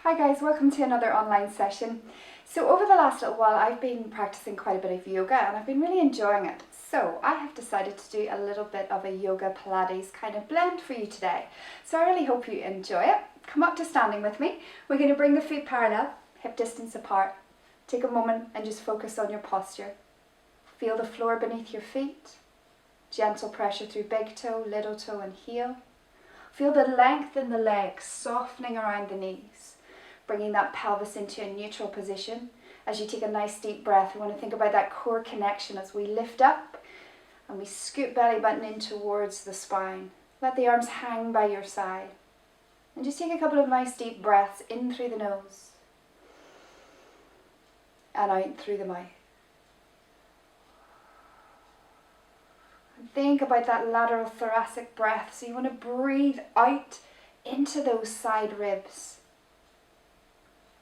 Hi guys, welcome to another online session. So over the last little while I've been practicing quite a bit of yoga and I've been really enjoying it. So I have decided to do a little bit of a yoga Pilates kind of blend for you today. So I really hope you enjoy it. Come up to standing with me. We're going to bring the feet parallel, hip distance apart. Take a moment and just focus on your posture. Feel the floor beneath your feet. Gentle pressure through big toe, little toe and heel. Feel the length in the legs, softening around the knees. Bringing that pelvis into a neutral position. As you take a nice deep breath, we want to think about that core connection as we lift up and we scoop belly button in towards the spine. Let the arms hang by your side. And just take a couple of nice deep breaths in through the nose and out through the mouth. And think about that lateral thoracic breath. So you want to breathe out into those side ribs.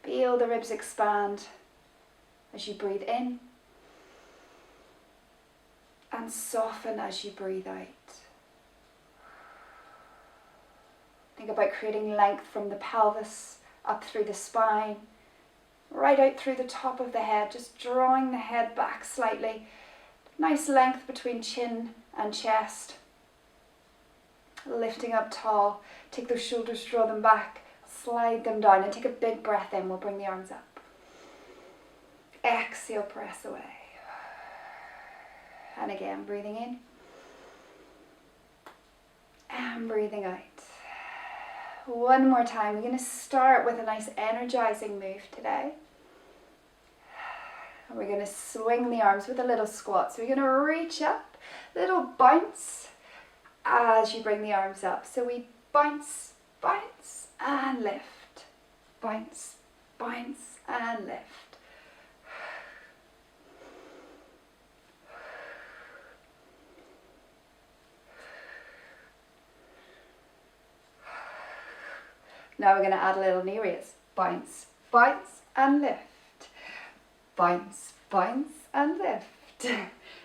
Feel the ribs expand as you breathe in and soften as you breathe out. Think about creating length from the pelvis up through the spine, right out through the top of the head, just drawing the head back slightly. Nice length between chin and chest. Lifting up tall, take those shoulders, draw them back. Slide them down and take a big breath in. We'll bring the arms up. Exhale, press away. And again, breathing in. And breathing out. One more time. We're going to start with a nice energizing move today. And we're going to swing the arms with a little squat. So we're going to reach up, little bounce as you bring the arms up. So we bounce, bounce. And lift, bounce, bounce and lift. Now we're going to add a little knee raise. Bounce, bounce and lift. Bounce, bounce and lift.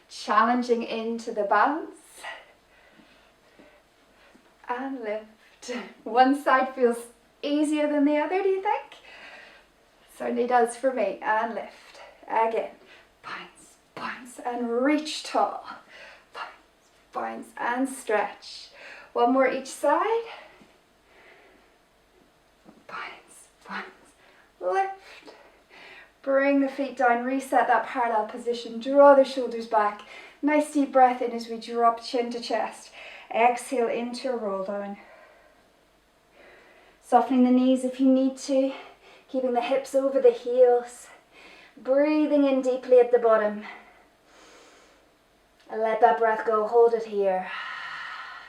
Challenging into the balance. And lift. One side feels easier than the other, do you think? Certainly does for me. And lift. Again. Bounce, bounce and reach tall. Bounce, bounce and stretch. One more each side. Bounce, bounce, lift. Bring the feet down, reset that parallel position, draw the shoulders back. Nice deep breath in as we drop chin to chest. Exhale into a roll down. Softening the knees if you need to, keeping the hips over the heels. Breathing in deeply at the bottom. And let that breath go, hold it here.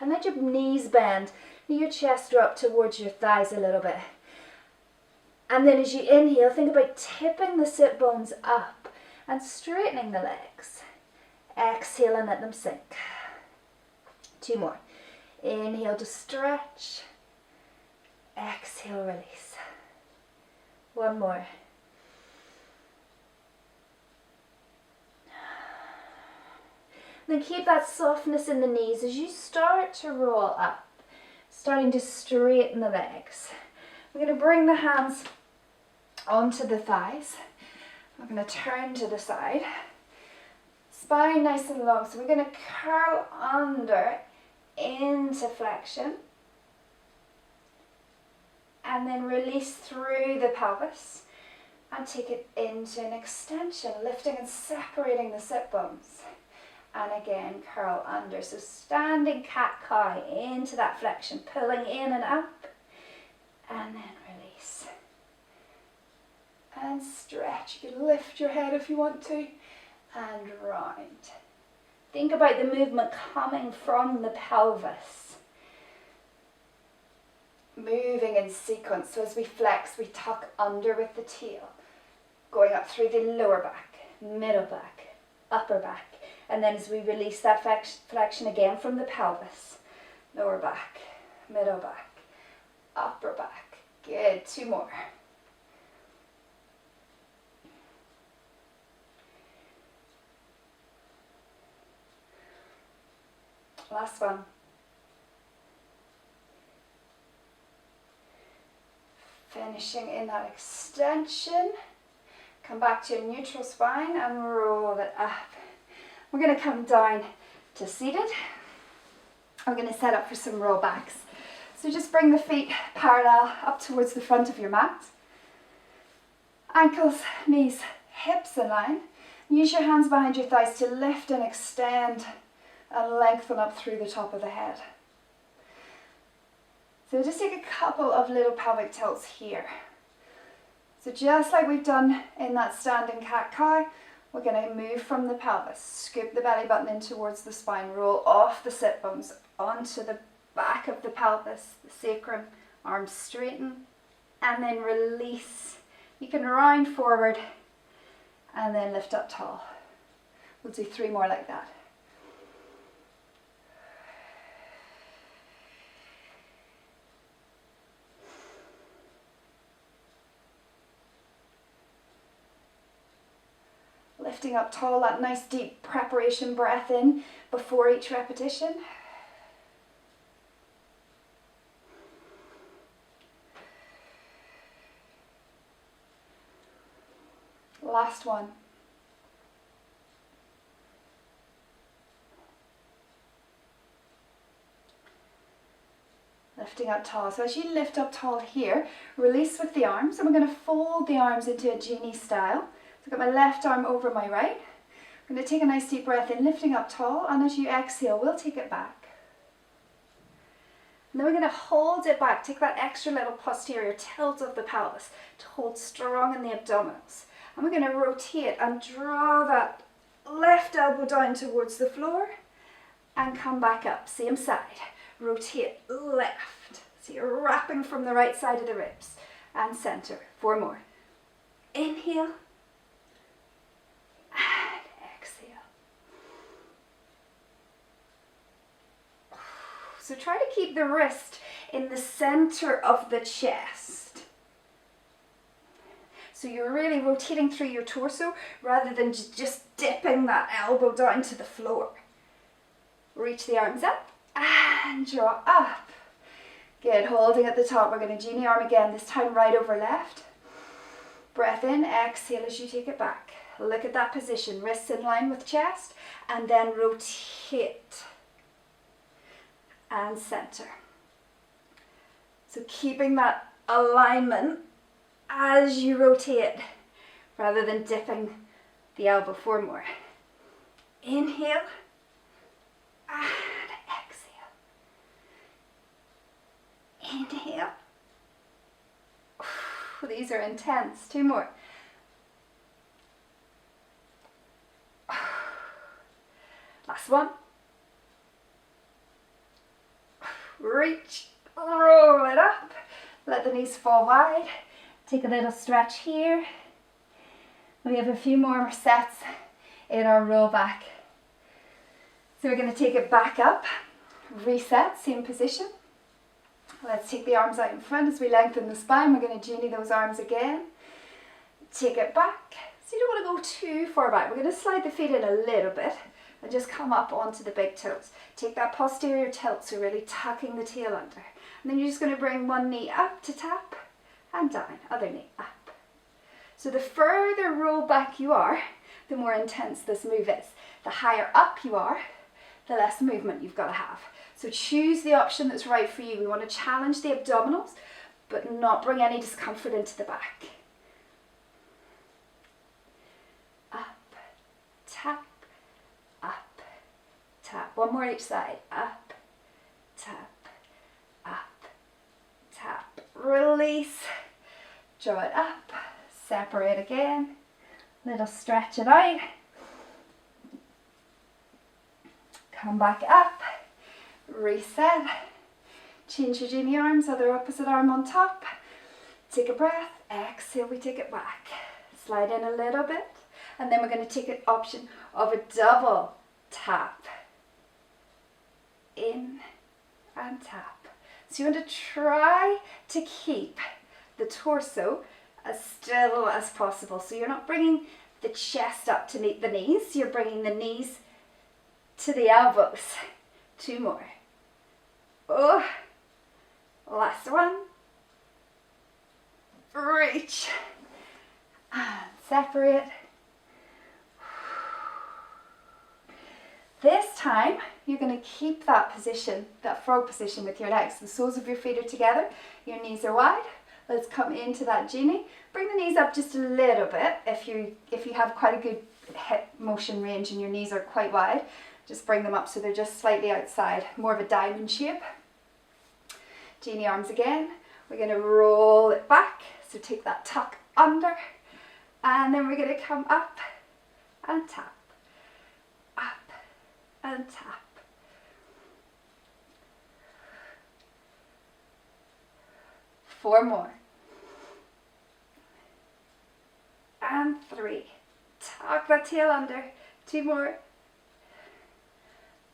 And let your knees bend, your chest drop towards your thighs a little bit. And then as you inhale, think about tipping the sit bones up and straightening the legs. Exhale and let them sink. Two more. Inhale to stretch. Exhale, release. One more. Then keep that softness in the knees as you start to roll up, starting to straighten the legs. We're going to bring the hands onto the thighs. I'm going to turn to the side. Spine nice and long. So we're going to curl under into flexion. And then release through the pelvis and take it into an extension, lifting and separating the sit bones. And again, curl under. So standing cat-cow into that flexion, pulling in and up. And then release. And stretch. You can lift your head if you want to. And round. Think about the movement coming from the pelvis. Moving in sequence, so as we flex, we tuck under with the tail, going up through the lower back, middle back, upper back, and then as we release that flexion again from the pelvis, lower back, middle back, upper back. Good, two more. Last one. finishing in that extension. Come back to a neutral spine and roll it up. We're going to come down to seated. We're going to set up for some rollbacks. So just bring the feet parallel up towards the front of your mat. Ankles, knees, hips in line. Use your hands behind your thighs to lift and extend and lengthen up through the top of the head. So just take a couple of little pelvic tilts here. So just like we've done in that standing cat-cow, we're going to move from the pelvis, scoop the belly button in towards the spine, roll off the sit bones onto the back of the pelvis, the sacrum, arms straighten, and then release. You can round forward and then lift up tall. We'll do 3 more like that. Lifting up tall, that nice deep preparation breath in before each repetition. Last one. Lifting up tall. So as you lift up tall here, release with the arms, and we're going to fold the arms into a genie style. So I've got my left arm over my right. I'm going to take a nice deep breath in, lifting up tall, and as you exhale, we'll take it back. And then we're going to hold it back, take that extra little posterior tilt of the pelvis to hold strong in the abdominals. And we're going to rotate and draw that left elbow down towards the floor and come back up, same side. Rotate left. So you're wrapping from the right side of the ribs and center. 4 more. Inhale. And exhale. So try to keep the wrist in the center of the chest. So you're really rotating through your torso rather than just dipping that elbow down to the floor. Reach the arms up and draw up. Good, holding at the top. We're going to genie arm again, this time right over left. Breath in, exhale as you take it back. Look at that position, wrists in line with chest, and then rotate and center. So keeping that alignment as you rotate rather than dipping the elbow. 4 more. Inhale and exhale. Inhale. These are intense. 2 more. Last one. Reach, roll it up. Let the knees fall wide. Take a little stretch here. We have a few more sets in our roll back. So we're going to take it back up, reset, same position. Let's take the arms out in front as we lengthen the spine. We're going to genie those arms again. Take it back. So you don't want to go too far back. We're going to slide the feet in a little bit and just come up onto the big toes. Take that posterior tilt, so really tucking the tail under. And then you're just going to bring one knee up to tap and down, other knee up. So the further roll back you are, the more intense this move is. The higher up you are, the less movement you've got to have. So choose the option that's right for you. We want to challenge the abdominals, but not bring any discomfort into the back. Up, tap, up, tap. 1 more each side. Up, tap, up, tap. Release. Draw it up. Separate again. Little stretch it out. Come back up. Reset. Change your genie arms, other opposite arm on top. Take a breath. Exhale, we take it back. Slide in a little bit. And then we're going to take an option of a double tap. In and tap. So you want to try to keep the torso as still as possible. So you're not bringing the chest up to meet the knees. You're bringing the knees to the elbows. 2 more. Oh, last one. separate. This time, you're going to keep that position, that frog position with your legs. The soles of your feet are together, your knees are wide. Let's come into that genie. Bring the knees up just a little bit. If you have quite a good hip motion range and your knees are quite wide, just bring them up so they're just slightly outside, more of a diamond shape. Genie arms again. We're going to roll it back, so take that tuck under, and then we're going to come up and tap, up and tap. Four more. And three. Tuck that tail under. Two more.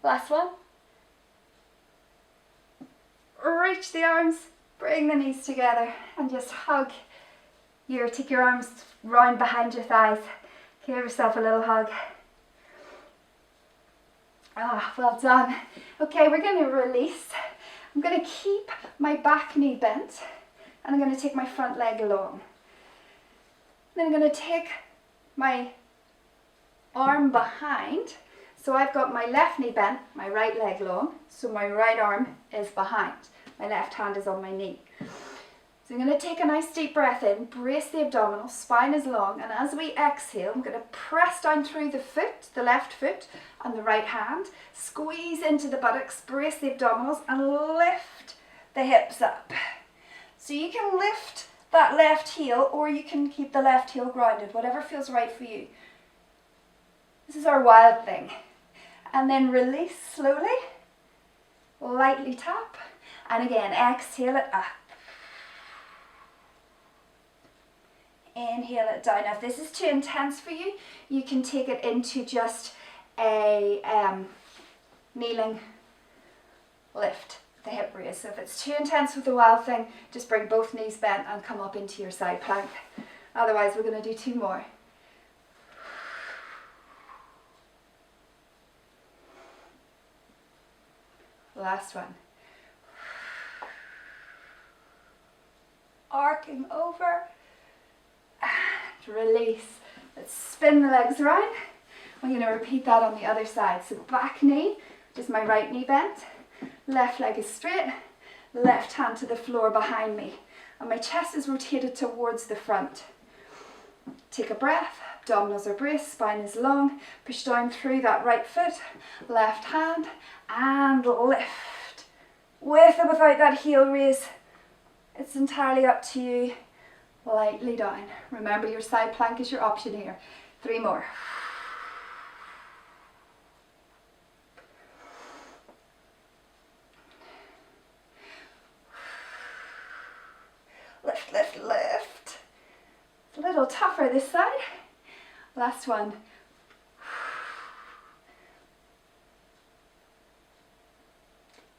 Last one. Reach the arms, bring the knees together and just hug. Take your arms round behind your thighs. Give yourself a little hug. Ah, well done. Okay, we're going to release. I'm going to keep my back knee bent and I'm going to take my front leg long. Then I'm going to take my arm behind. So I've got my left knee bent, my right leg long, so my right arm is behind. My left hand is on my knee. So I'm going to take a nice deep breath in, brace the abdominals, spine is long, and as we exhale, I'm going to press down through the foot, the left foot, and the right hand, squeeze into the buttocks, brace the abdominals, and lift the hips up. So you can lift that left heel, or you can keep the left heel grounded, whatever feels right for you. This is our wild thing. And then release slowly, lightly tap, and again, exhale it up. Inhale it down. Now, if this is too intense for you, you can take it into just a kneeling lift, the hip raise. So if it's too intense with the wild thing, just bring both knees bent and come up into your side plank. Otherwise, we're going to do two more. Last one. Arcing over and release. Let's spin the legs around. We're going to repeat that on the other side. So back knee, just my right knee bent. Left leg is straight. Left hand to the floor behind me. And my chest is rotated towards the front. Take a breath. Abdominals are braced, spine is long. Push down through that right foot. Left hand. And lift. With or without that heel raise, it's entirely up to you. Lightly down. Remember, your side plank is your option here. Three more. Lift, lift, lift. It's a little tougher this side. Last one.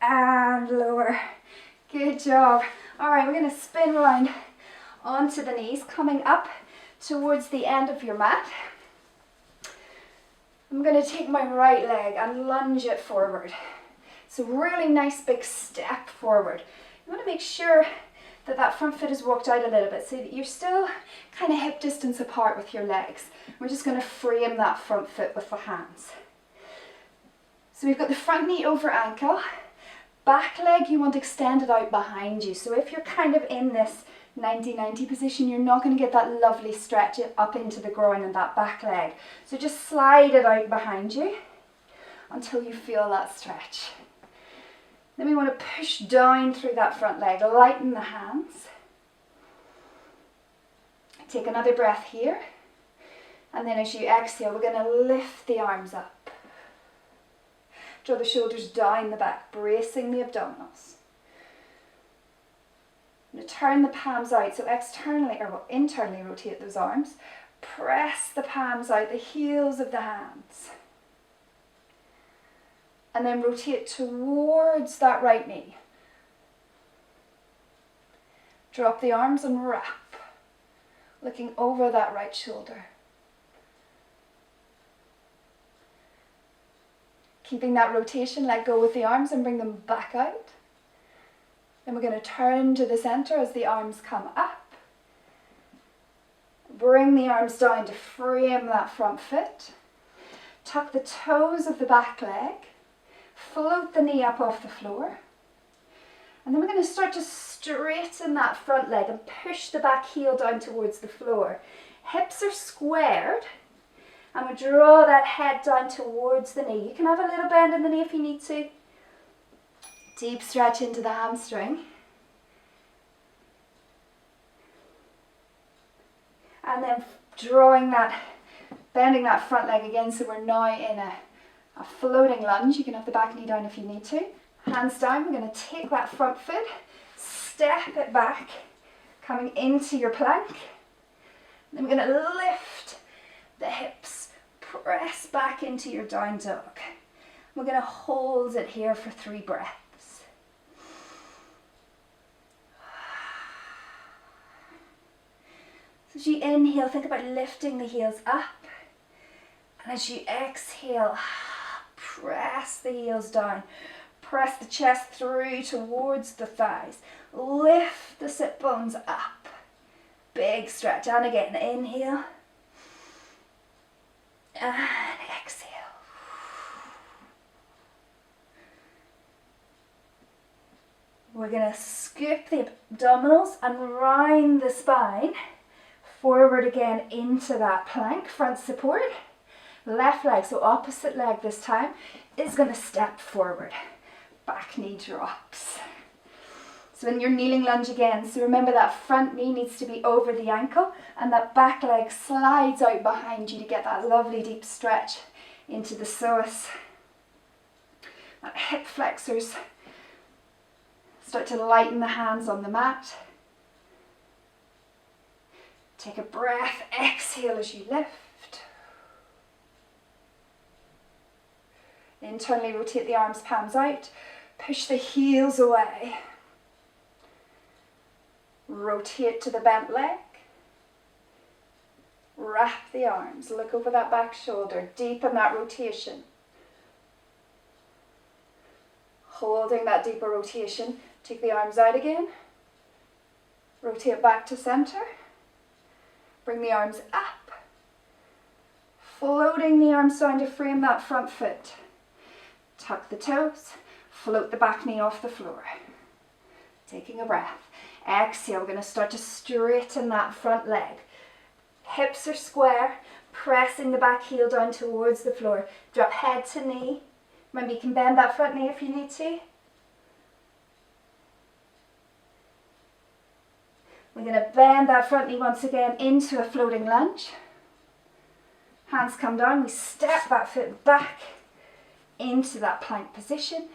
And lower. Good job. All right, we're going to spin round onto the knees, coming up towards the end of your mat. I'm going to take my right leg and lunge it forward. So really nice big step forward. You want to make sure that that front foot is walked out a little bit so that you're still kind of hip distance apart with your legs. We're just going to frame that front foot with the hands. So we've got the front knee over ankle. Back leg you want extended out behind you. So if you're kind of in this 90-90 position, you're not going to get that lovely stretch up into the groin and that back leg. So just slide it out behind you until you feel that stretch. Then we want to push down through that front leg, lighten the hands. Take another breath here. And then as you exhale, we're going to lift the arms up. Draw the shoulders down the back, bracing the abdominals. I'm going to turn the palms out, so externally, or internally rotate those arms. Press the palms out, the heels of the hands. And then rotate towards that right knee. Drop the arms and wrap, looking over that right shoulder. Keeping that rotation, let go with the arms and bring them back out. Then we're going to turn to the center as the arms come up. Bring the arms down to frame that front foot. Tuck the toes of the back leg. Float the knee up off the floor. And then we're going to start to straighten that front leg and push the back heel down towards the floor. Hips are squared. And we draw that head down towards the knee. You can have a little bend in the knee if you need to. Deep stretch into the hamstring. And then bending that front leg again, so we're now in a floating lunge. You can have the back knee down if you need to. Hands down, we're going to take that front foot, step it back, coming into your plank. Then we're going to lift the hips, press back into your down dog. We're going to hold it here for 3 breaths. So as you inhale, think about lifting the heels up. And as you exhale, press the heels down. Press the chest through towards the thighs. Lift the sit bones up. Big stretch. And again, inhale. And exhale. We're going to scoop the abdominals and round the spine. Forward again into that plank, front support. Left leg, so opposite leg this time, is going to step forward. Back knee drops. So in your kneeling lunge again, so remember that front knee needs to be over the ankle and that back leg slides out behind you to get that lovely deep stretch into the psoas. That hip flexors. Start to lighten the hands on the mat. Take a breath, exhale as you lift. Internally rotate the arms, palms out. Push the heels away. Rotate to the bent leg. Wrap the arms, look over that back shoulder, deepen that rotation. Holding that deeper rotation, take the arms out again. Rotate back to center. Bring the arms up. Floating the arms down to frame that front foot. Tuck the toes. Float the back knee off the floor. Taking a breath. Exhale, we're going to start to straighten that front leg. Hips are square. Pressing the back heel down towards the floor. Drop head to knee. Remember, you can bend that front knee if you need to. We're going to bend that front knee once again into a floating lunge. Hands come down. We step that foot back into that plank position.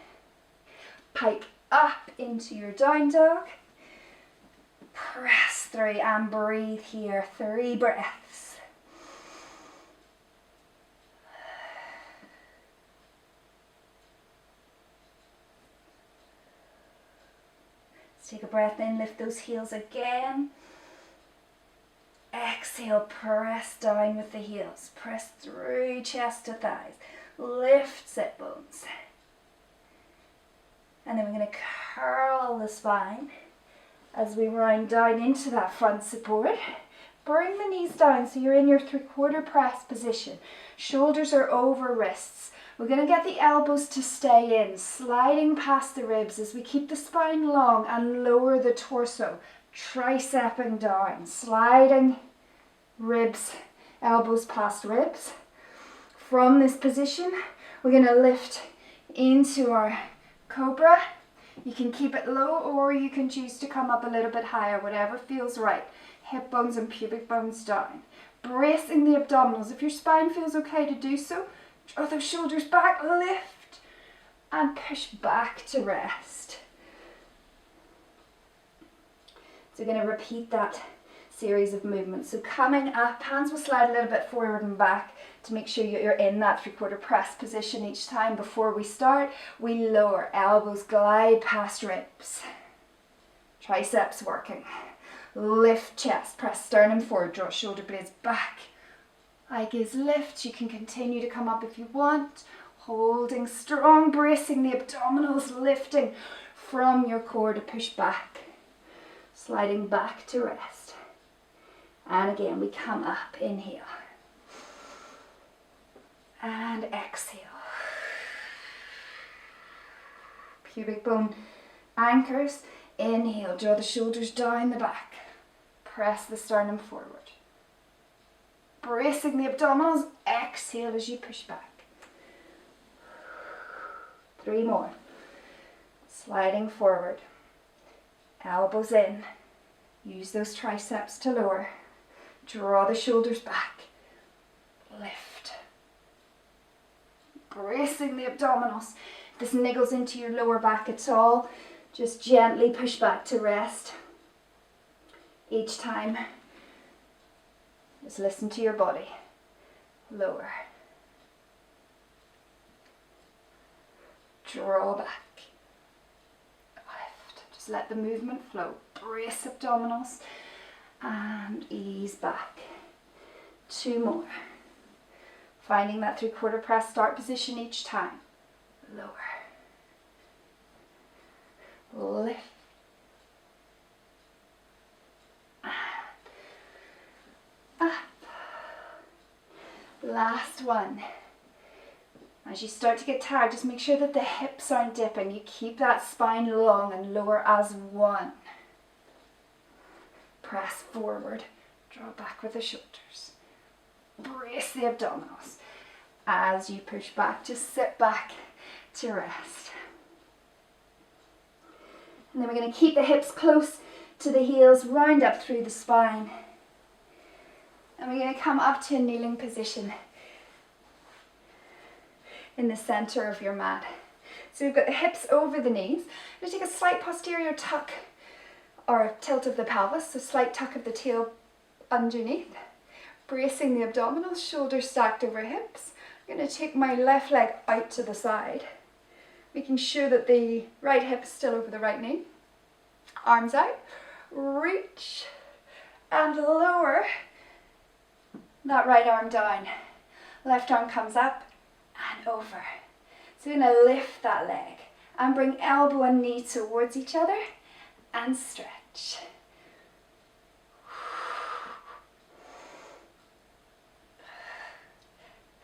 Pike up into your down dog. Press through and breathe here. 3 breaths. Let's take a breath in, lift those heels again. Exhale, press down with the heels. Press through chest to thighs. Lift sit bones. And then we're going to curl the spine as we round down into that front support. Bring the knees down so you're in your 3/4 press position. Shoulders are over wrists. We're going to get the elbows to stay in, sliding past the ribs as we keep the spine long and lower the torso. Tricepping down, sliding ribs, elbows past ribs. From this position, we're going to lift into our cobra. You can keep it low or you can choose to come up a little bit higher, whatever feels right. Hip bones and pubic bones down. Bracing the abdominals. If your spine feels okay to do so, draw those shoulders back, lift, and push back to rest. So we're going to repeat that series of movements. So coming up, hands will slide a little bit forward and back to make sure you're in that 3/4 press position each time. Before we start, we lower, elbows glide past ribs. Triceps working. Lift chest, press sternum forward, draw shoulder blades back. Eye gaze lift, you can continue to come up if you want. Holding strong, bracing the abdominals, lifting from your core to push back. Sliding back to rest. And again, we come up, inhale. And exhale. Pubic bone anchors. Inhale, draw the shoulders down the back. Press the sternum forward. Bracing the abdominals. Exhale as you push back. 3 more. Sliding forward. Elbows in. Use those triceps to lower. Draw the shoulders back. Lift. Bracing the abdominals. If this niggles into your lower back at all, just gently push back to rest. Each time, just listen to your body. Lower. Draw back. Lift. Just let the movement flow. Brace abdominals and ease back. 2 more. Finding that 3/4 press start position each time. Lower. Lift. Up. Last one. As you start to get tired, just make sure that the hips aren't dipping. You keep that spine long and lower as 1. Press forward. Draw back with the shoulders. Brace the abdominals. As you push back, just sit back to rest. And then we're going to keep the hips close to the heels, round up through the spine. And we're going to come up to a kneeling position in the center of your mat. So we've got the hips over the knees. We're going to take a slight posterior tuck or tilt of the pelvis, so slight tuck of the tail underneath. Bracing the abdominals, shoulders stacked over hips. I'm going to take my left leg out to the side, making sure that the right hip is still over the right knee. Arms out, reach and lower that right arm down. Left arm comes up and over. So we're going to lift that leg and bring elbow and knee towards each other and stretch.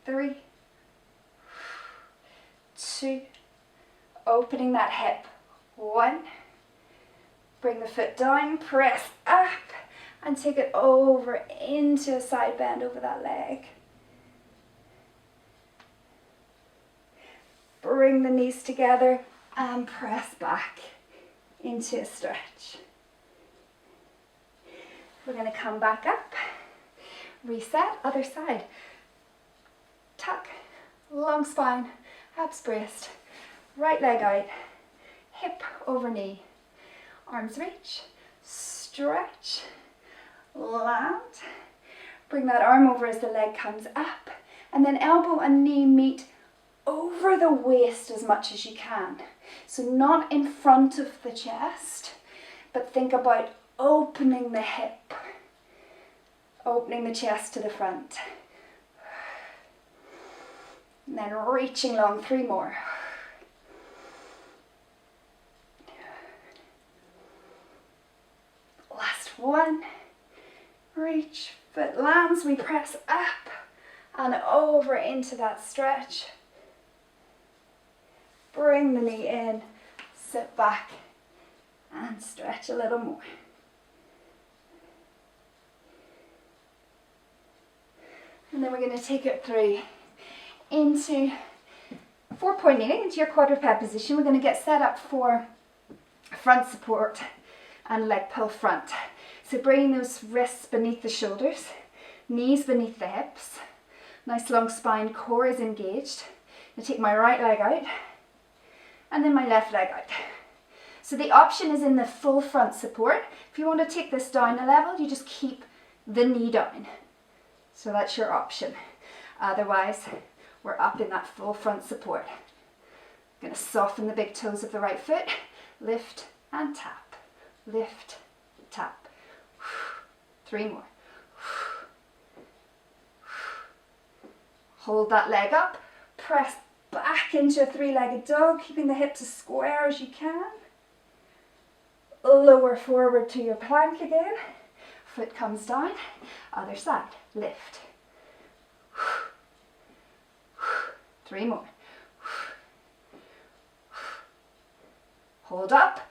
3, 2, opening that hip. 1, bring the foot down, press up and take it over into a side bend over that leg. Bring the knees together and press back into a stretch. We're going to come back up, reset, other side. Tuck, long spine, abs braced, right leg out, hip over knee, arms reach, stretch, land, bring that arm over as the leg comes up, and then elbow and knee meet over the waist as much as you can. So not in front of the chest, but think about opening the hip, opening the chest to the front. And then reaching long, 3 more. Last one. Reach, foot lands, we press up and over into that stretch. Bring the knee in, sit back and stretch a little more. And then we're going to take it through into 4-point kneeling, into your quadruped position. We're going to get set up for front support and leg pull front. So bringing those wrists beneath the shoulders, knees beneath the hips, nice long spine, core is engaged. I'm going to take my right leg out and then my left leg out. So the option is in the full front support. If you want to take this down a level, you just keep the knee down. So that's your option. Otherwise, we're up in that full front support. I'm going to soften the big toes of the right foot. Lift and tap. Lift, tap. 3 more. Hold that leg up. Press back into a 3-legged dog, keeping the hips as square as you can. Lower forward to your plank again. Foot comes down, other side, lift. 3 more. Hold up,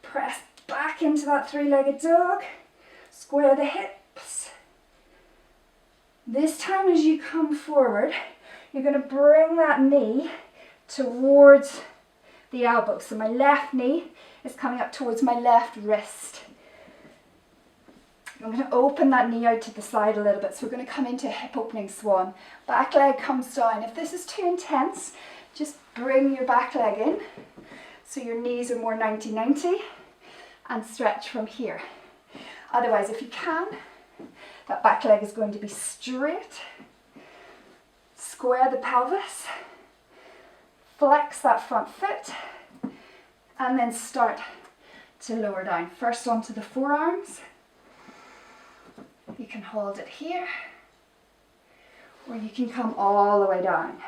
press back into that 3-legged dog, square the hips. This time as you come forward, you're going to bring that knee towards the elbow. So my left knee is coming up towards my left wrist. I'm going to open that knee out to the side a little bit. So we're going to come into a hip opening swan. Back leg comes down. If this is too intense, just bring your back leg in. So your knees are more 90-90 and stretch from here. Otherwise, if you can, that back leg is going to be straight. Square the pelvis. Flex that front foot. And then start to lower down. First onto the forearms. You can hold it here. Or you can come all the way down.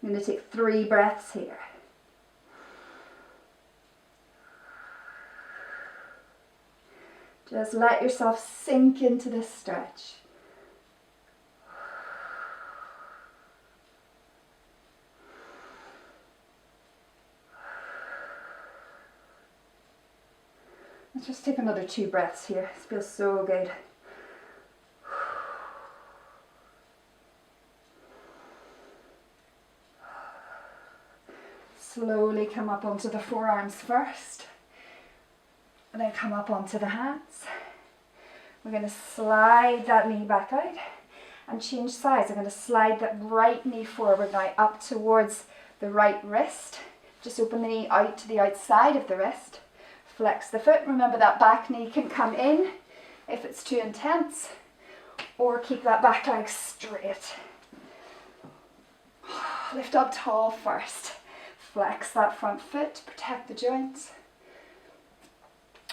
I'm going to take 3 breaths here. Just let yourself sink into this stretch. Let's just take another 2 breaths here. This feels so good. Slowly come up onto the forearms first. And then come up onto the hands. We're going to slide that knee back out and change sides. I'm going to slide that right knee forward now up towards the right wrist. Just open the knee out to the outside of the wrist. Flex the foot. Remember that back knee can come in if it's too intense, or keep that back leg straight. Lift up tall first. Flex that front foot, protect the joints.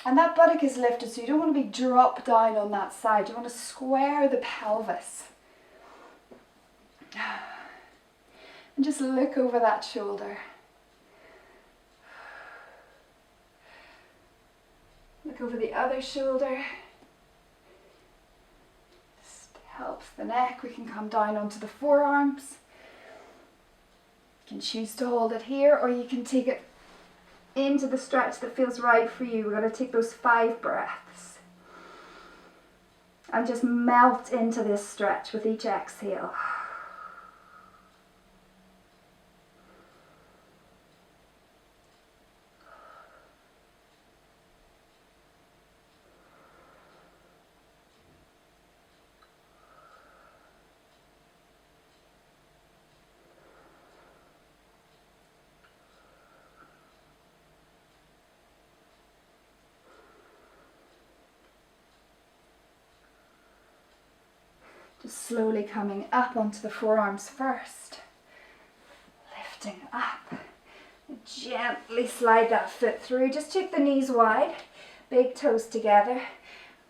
And that buttock is lifted, so you don't want to be dropped down on that side. You want to square the pelvis. And just look over that shoulder. Look over the other shoulder. Just helps the neck. We can come down onto the forearms. You can choose to hold it here, or you can take it into the stretch that feels right for you. We're going to take those 5 breaths and just melt into this stretch with each exhale. Just slowly coming up onto the forearms first. Lifting up. Gently slide that foot through. Just take the knees wide. Big toes together.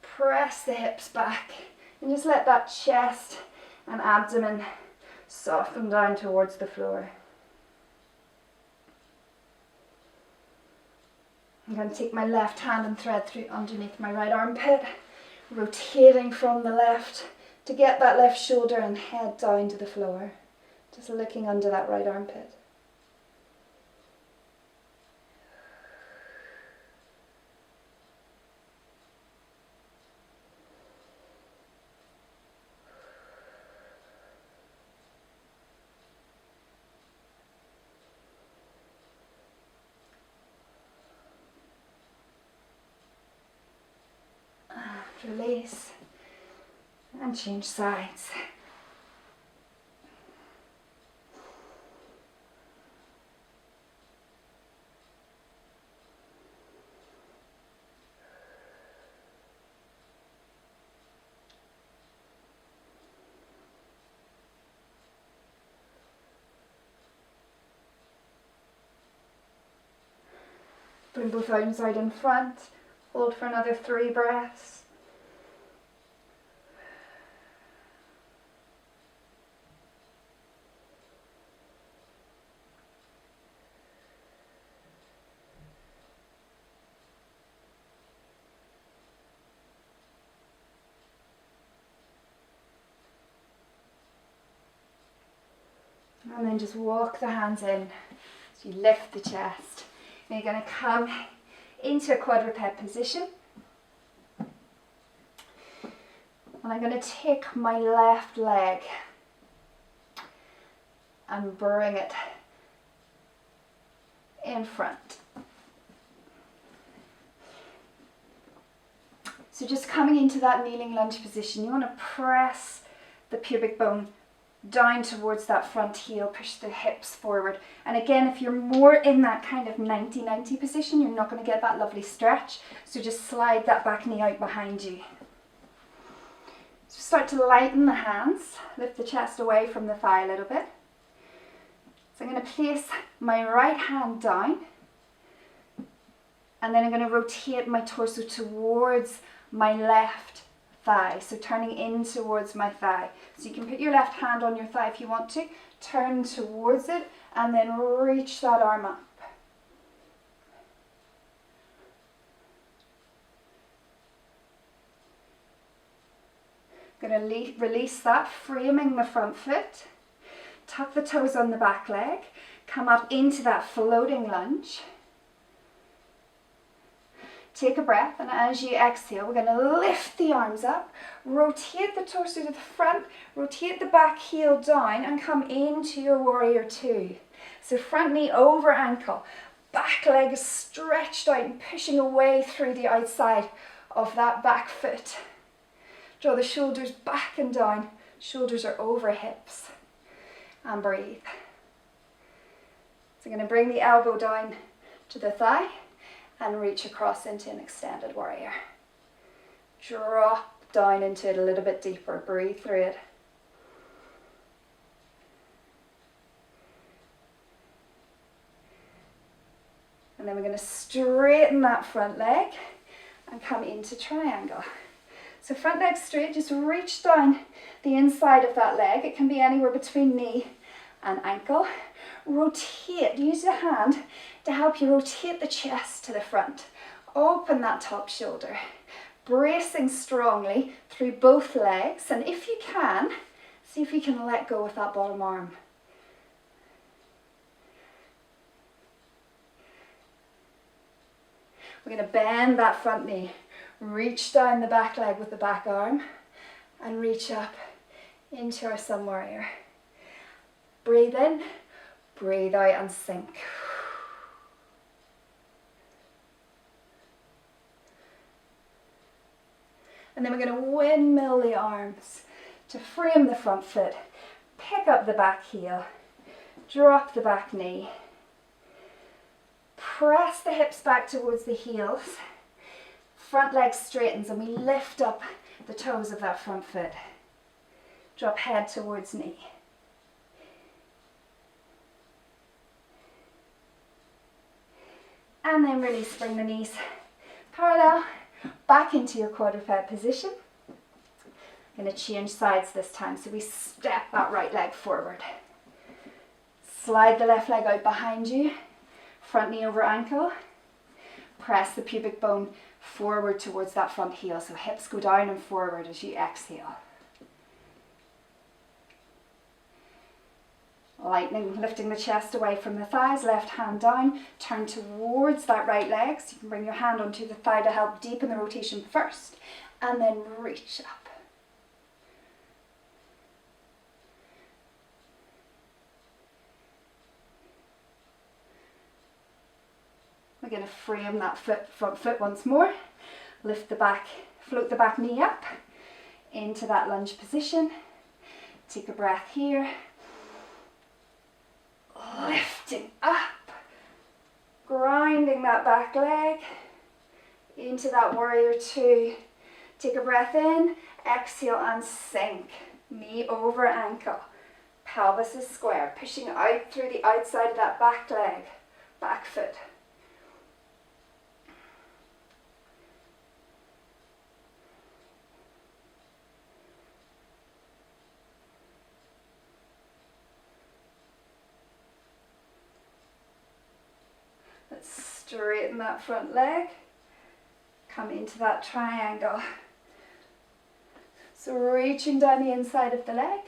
Press the hips back. And just let that chest and abdomen soften down towards the floor. I'm going to take my left hand and thread through underneath my right armpit. Rotating from the left to get that left shoulder and head down to the floor. Just looking under that right armpit. Release. And change sides. Bring both arms out in front. Hold for another 3 breaths. And then just walk the hands in. So you lift the chest. And you're going to come into a quadruped position. And I'm going to take my left leg and bring it in front. So just coming into that kneeling lunge position, you want to press the pubic bone down towards that front heel, push the hips forward. And again, if you're more in that kind of 90-90 position, you're not going to get that lovely stretch. So just slide that back knee out behind you. So start to lighten the hands, lift the chest away from the thigh a little bit. So I'm going to place my right hand down, and then I'm going to rotate my torso towards my left thigh, so turning in towards my thigh. So you can put your left hand on your thigh if you want to, turn towards it, and then reach that arm up. Going to release that, framing the front foot, tuck the toes on the back leg, come up into that floating lunge. Take a breath, and as you exhale, we're going to lift the arms up, rotate the torso to the front, rotate the back heel down, and come into your warrior two. So front knee over ankle, back leg is stretched out and pushing away through the outside of that back foot. Draw the shoulders back and down, shoulders are over hips, and breathe. So I'm going to bring the elbow down to the thigh, and reach across into an extended warrior. Drop down into it a little bit deeper. Breathe through it. And then we're going to straighten that front leg and come into triangle. So front leg straight, just reach down the inside of that leg. It can be anywhere between knee and ankle. Rotate, use your hand to help you rotate the chest to the front. Open that top shoulder, bracing strongly through both legs, and if you can, see if you can let go with that bottom arm. We're going to bend that front knee, reach down the back leg with the back arm, and reach up into our sun warrior. Breathe in, breathe out, and sink. And then we're going to windmill the arms to frame the front foot. Pick up the back heel, drop the back knee. Press the hips back towards the heels. Front leg straightens and we lift up the toes of that front foot. Drop head towards knee. And then release, bring the knees parallel, back into your quadruped position. I'm going to change sides this time, so we step that right leg forward. Slide the left leg out behind you, front knee over ankle. Press the pubic bone forward towards that front heel, so hips go down and forward as you exhale. Lightening, lifting the chest away from the thighs, left hand down, turn towards that right leg, so you can bring your hand onto the thigh to help deepen the rotation first, and then reach up. We're going to frame that front foot once more, lift the back, float the back knee up into that lunge position, take a breath here. Lifting up, grinding that back leg into that warrior two. Take a breath in, exhale and sink. Knee over ankle. Pelvis is square, pushing out through the outside of that back leg, back foot. Straighten that front leg, come into that triangle. So reaching down the inside of the leg,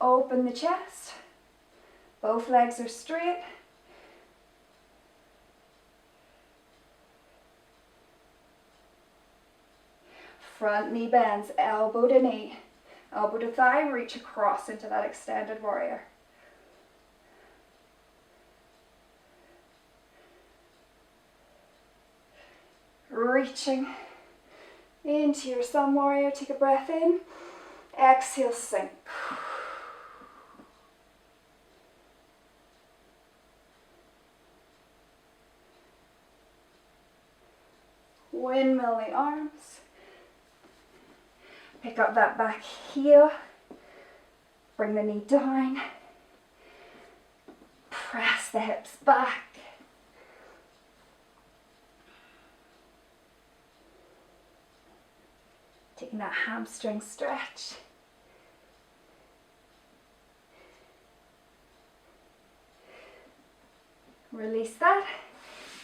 open the chest, Both legs are straight. Front knee bends, elbow to knee, elbow to thigh, reach across into that extended warrior. Reaching into your sun warrior, take a breath in, exhale, sink. Windmill the arms. Pick up that back heel, bring the knee down, press the hips back. Taking that hamstring stretch. Release that,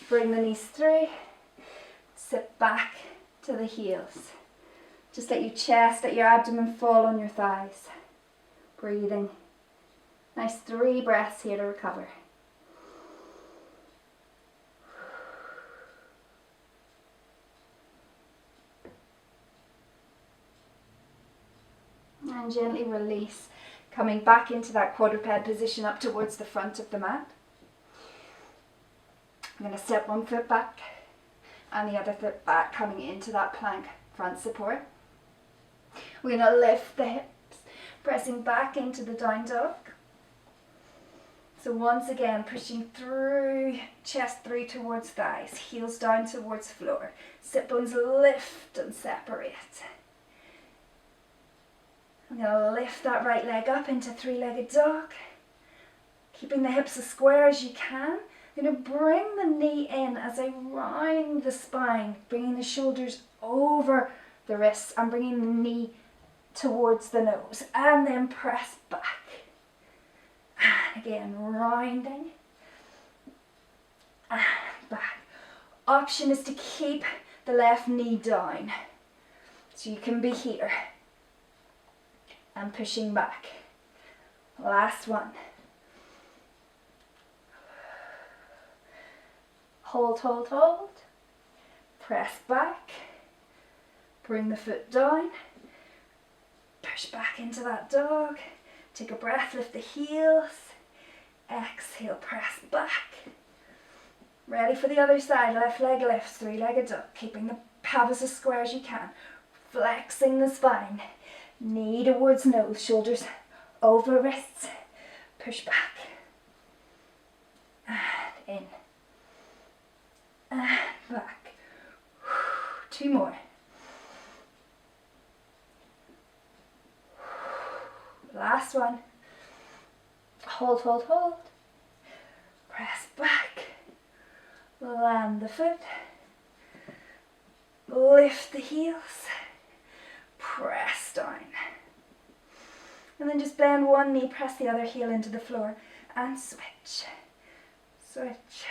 bring the knees through, sit back to the heels. Just let your chest, let your abdomen fall on your thighs. Breathing. Nice 3 breaths here to recover. And gently release, coming back into that quadruped position up towards the front of the mat. I'm going to step one foot back and the other foot back, coming into that plank front support. We're going to lift the hips, pressing back into the down dog. So once again, pushing through, chest through towards thighs, heels down towards floor. Sit bones lift and separate. I'm going to lift that right leg up into 3-legged dog. Keeping the hips as square as you can. I'm going to bring the knee in as I round the spine, bringing the shoulders over the wrists and bringing the knee towards the nose, and then press back. And again, rounding and back. Option is to keep the left knee down, so you can be here and pushing back. Last one. Hold, hold, hold. Press back. Bring the foot down. Push back into that dog. Take a breath, lift the heels. Exhale, press back. Ready for the other side. Left leg lifts, 3-legged dog. Keeping the pelvis as square as you can. Flexing the spine. Knee towards nose, shoulders over wrists. Push back. And in. And back. 2 more. Last one. Hold, hold, hold. Press back. Land the foot. Lift the heels. Press down. And then just bend one knee, press the other heel into the floor and switch. Switch.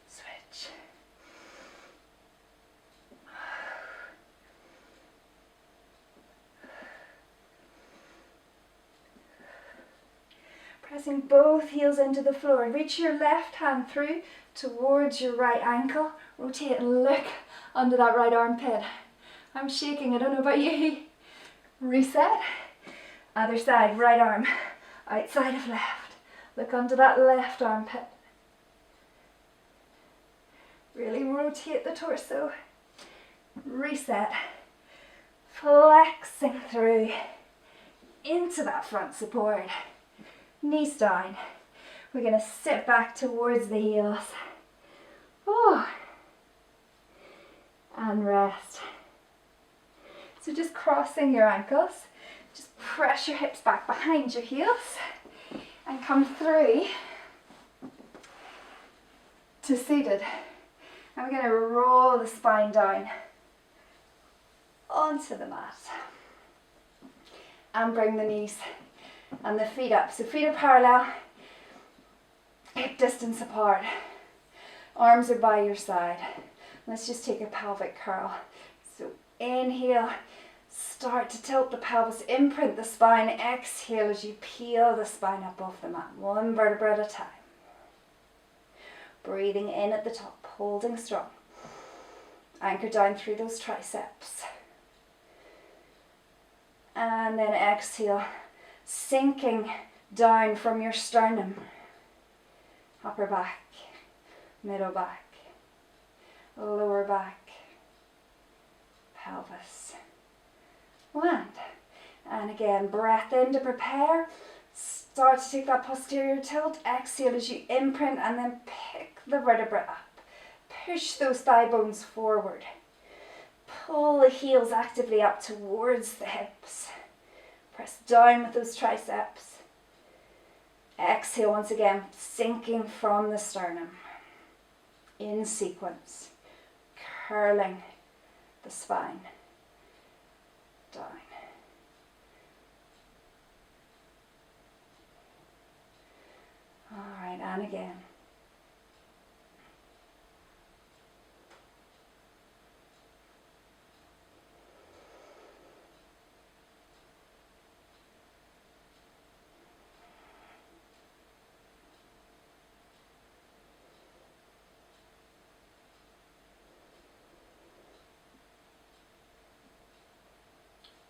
Switch. Pressing both heels into the floor. Reach your left hand through towards your right ankle. Rotate and look under that right armpit. I'm shaking, I don't know about you. Reset. Other side, right arm outside of left. Look under that left armpit. Really rotate the torso. Reset. Flexing through into that front support. Knees down. We're going to sit back towards the heels. Oh. And rest. So just crossing your ankles. Just press your hips back behind your heels and come through to seated. And we're going to roll the spine down onto the mat and bring the knees and the feet up. So feet are parallel, hip distance apart, arms are by your side. Let's just take a pelvic curl. So inhale, Start to tilt the pelvis, imprint the spine. Exhale as you peel the spine up off the mat, one vertebra at a time. Breathing in at the top, holding strong. Anchor down through those triceps. And then exhale, sinking down from your sternum. Upper back, middle back, lower back, pelvis. Land. And again, breath in to prepare. Start to take that posterior tilt. Exhale as you imprint and then pick the vertebra up. Push those thigh bones forward. Pull the heels actively up towards the hips. Press down with those triceps. Exhale once again, sinking from the sternum. In sequence, curling the spine down. All right, and again.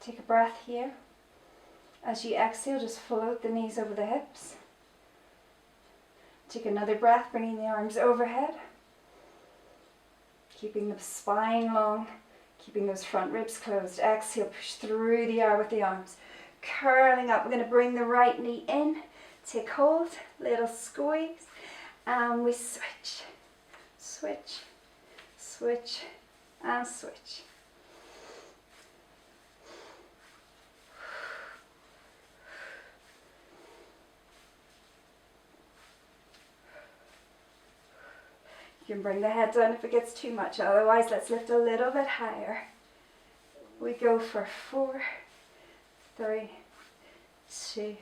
Take a breath here. As you exhale, just float the knees over the hips. Take another breath, bringing the arms overhead. Keeping the spine long, keeping those front ribs closed. Exhale, push through the air with the arms. Curling up, we're going to bring the right knee in. Take hold, little squeeze, and we switch. Switch, switch, and switch. You can bring the head down if it gets too much, otherwise let's lift a little bit higher. We go for 4, 3, 2,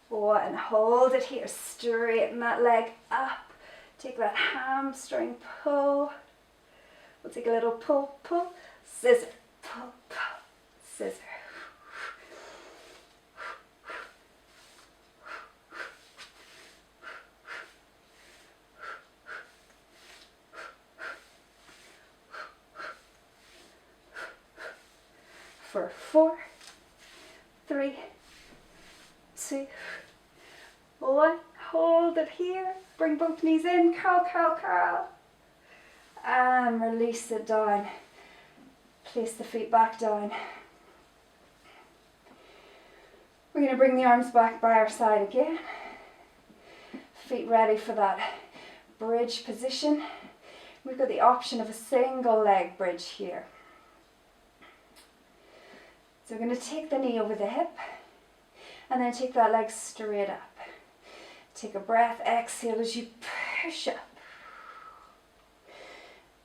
1. Hold it here, straighten that leg up. Take that hamstring pull. We'll take a little pull, pull, scissor, pull, pull, scissor. For 4, 3, 2, 1. Hold it here. Bring both knees in. Curl, curl, curl. And release it down. Place the feet back down. We're going to bring the arms back by our side again. Feet ready for that bridge position. We've got the option of a single leg bridge here. So we're going to take the knee over the hip and then take that leg straight up. Take a breath, exhale as you push up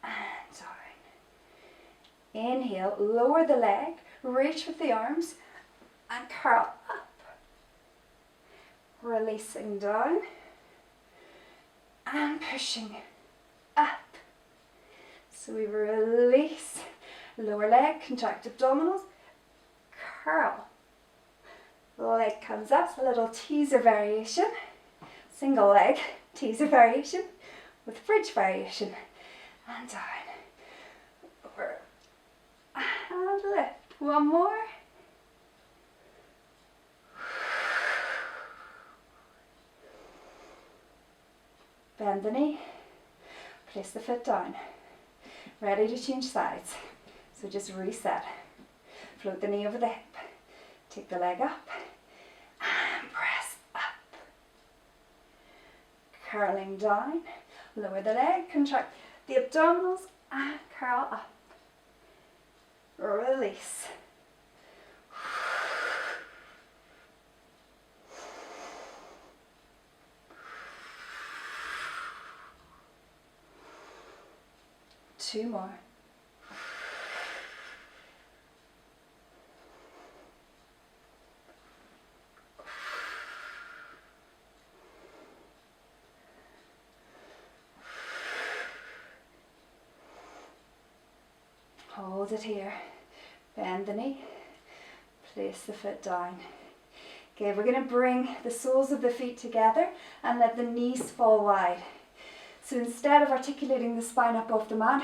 and down. Inhale, lower the leg, reach with the arms and curl up. Releasing down and pushing up. So we release, lower leg, contract abdominals. Curl. Leg comes up, a little teaser variation. Single leg, teaser variation with bridge variation. And down. Over. And lift. One more. Bend the knee. Place the foot down. Ready to change sides. So just reset. Float the knee over the hip. Take the leg up and press up. Curling down. Lower the leg, contract the abdominals and curl up. Release. Two more. Hold it here. Bend the knee, place the foot down. Okay, we're going to bring the soles of the feet together and let the knees fall wide. So instead of articulating the spine up off the mat,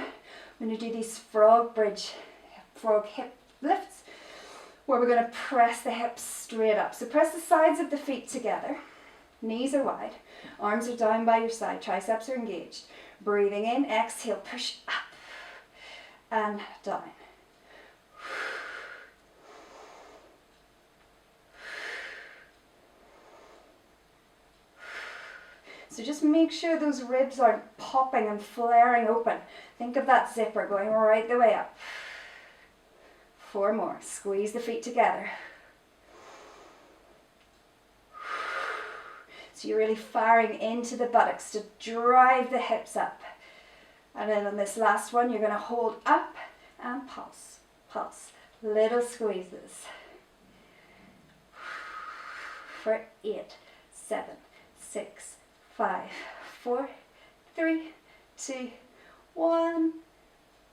we're going to do these frog hip lifts, where we're going to press the hips straight up. So press the sides of the feet together, knees are wide, arms are down by your side, triceps are engaged. Breathing in, exhale, push up and down. So just make sure those ribs aren't popping and flaring open. Think of that zipper going right the way up. 4 more. Squeeze the feet together. So you're really firing into the buttocks to drive the hips up. And then on this last one, you're going to hold up and pulse, pulse. Little squeezes. For 8, 7, 6, 5, 4, 3, 2, 1,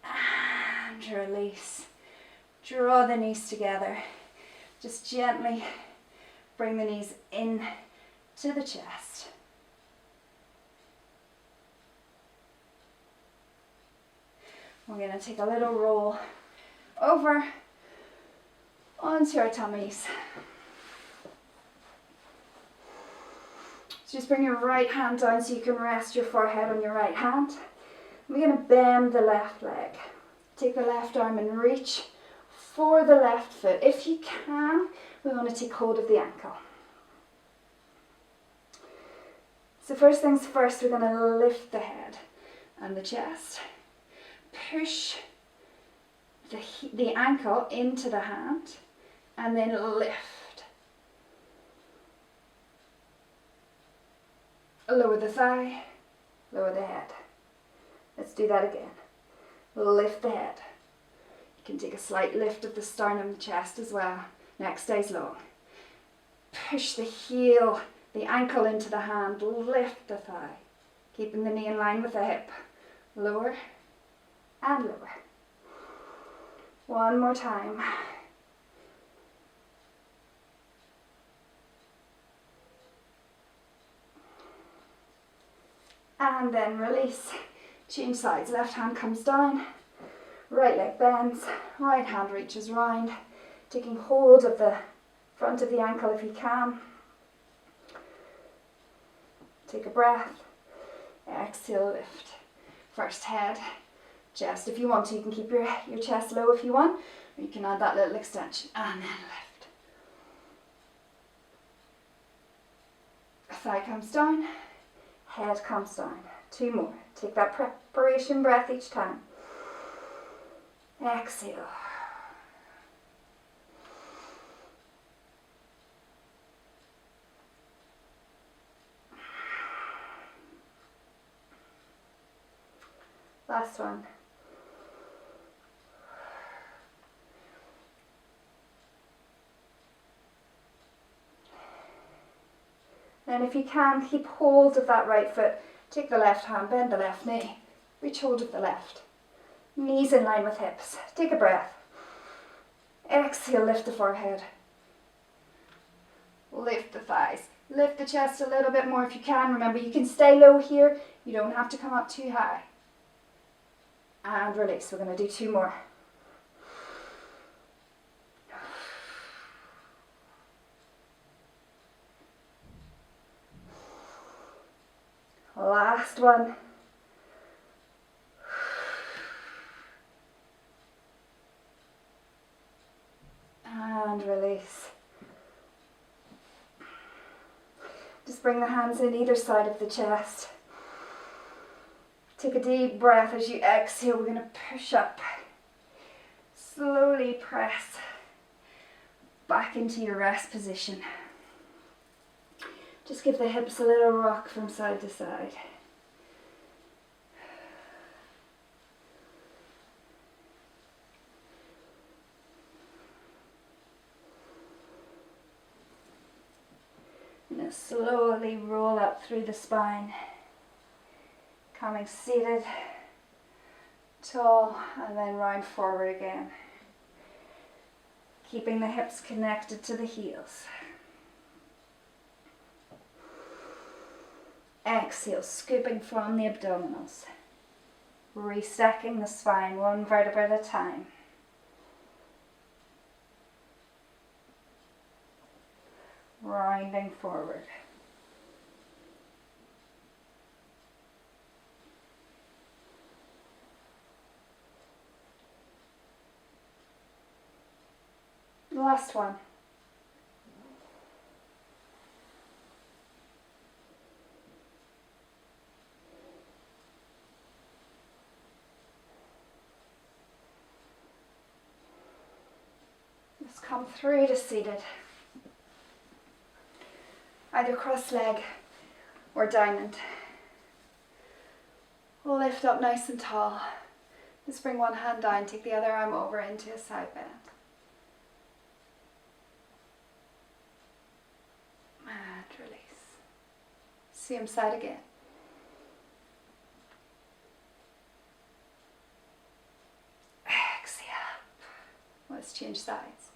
and release. Draw the knees together. Just gently bring the knees in to the chest. We're going to take a little roll over onto our tummies. So just bring your right hand down so you can rest your forehead on your right hand. We're going to bend the left leg. Take the left arm and reach for the left foot. If you can, we want to take hold of the ankle. So first things first, we're going to lift the head and the chest. Push the ankle into the hand and then lift. Lower the thigh, lower the head. Let's do that again. Lift the head. You can take a slight lift of the sternum and chest as well. Neck stays long. Push the heel, the ankle into the hand, lift the thigh. Keeping the knee in line with the hip. Lower and lower. One more time. And then release. Change sides. Left hand comes down. Right leg bends. Right hand reaches round. Taking hold of the front of the ankle if you can. Take a breath. Exhale, lift. First head, chest. If you want to, you can keep your chest low if you want, or you can add that little extension. And then lift. Thigh comes down. Head comes down. 2 more. Take that preparation breath each time. Exhale. Last one. And if you can, keep hold of that right foot. Take the left hand, bend the left knee. Reach hold of the left. Knees in line with hips. Take a breath. Exhale, lift the forehead. Lift the thighs. Lift the chest a little bit more if you can. Remember, you can stay low here. You don't have to come up too high. And release. We're going to do 2 more. Last one. And release. Just bring the hands in either side of the chest. Take a deep breath as you exhale. We're going to push up. Slowly press back into your rest position. Just give the hips a little rock from side to side. And then slowly roll up through the spine. Coming seated, tall, and then round forward again. Keeping the hips connected to the heels. Exhale, scooping from the abdominals. Restacking the spine, one vertebra at a time. Rounding forward. Last one. Just come through to seated. Either cross leg or diamond. Lift up nice and tall. Just bring one hand down, take the other arm over into a side bend. And release. Same side again. Exhale. Let's change sides.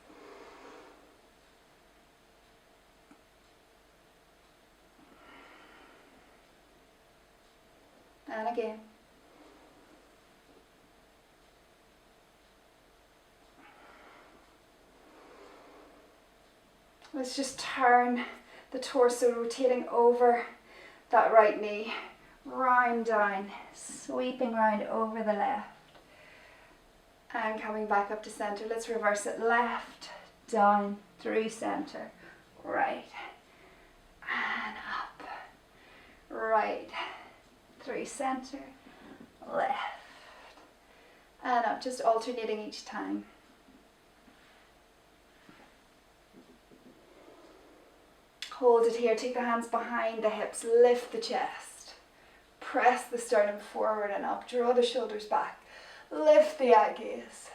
And again. Let's just turn the torso, rotating over that right knee, round down, sweeping round over the left, and coming back up to center. Let's reverse it. Left, down, through center, right, and up, right, through center, left, and up, just alternating each time. Hold it here, take the hands behind the hips, lift the chest, press the sternum forward and up, draw the shoulders back, lift the eye gaze.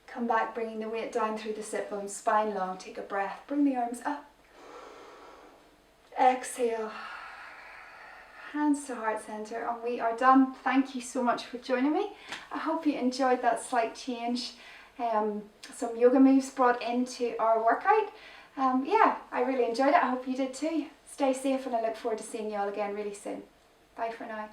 Come back, bringing the weight down through the sit bones, spine long, take a breath, bring the arms up. Exhale, hands to heart center, and we are done. Thank you so much for joining me. I hope you enjoyed that slight change. Some yoga moves brought into our workout. Yeah, I really enjoyed it. I hope you did too. Stay safe, and I look forward to seeing you all again really soon. Bye for now.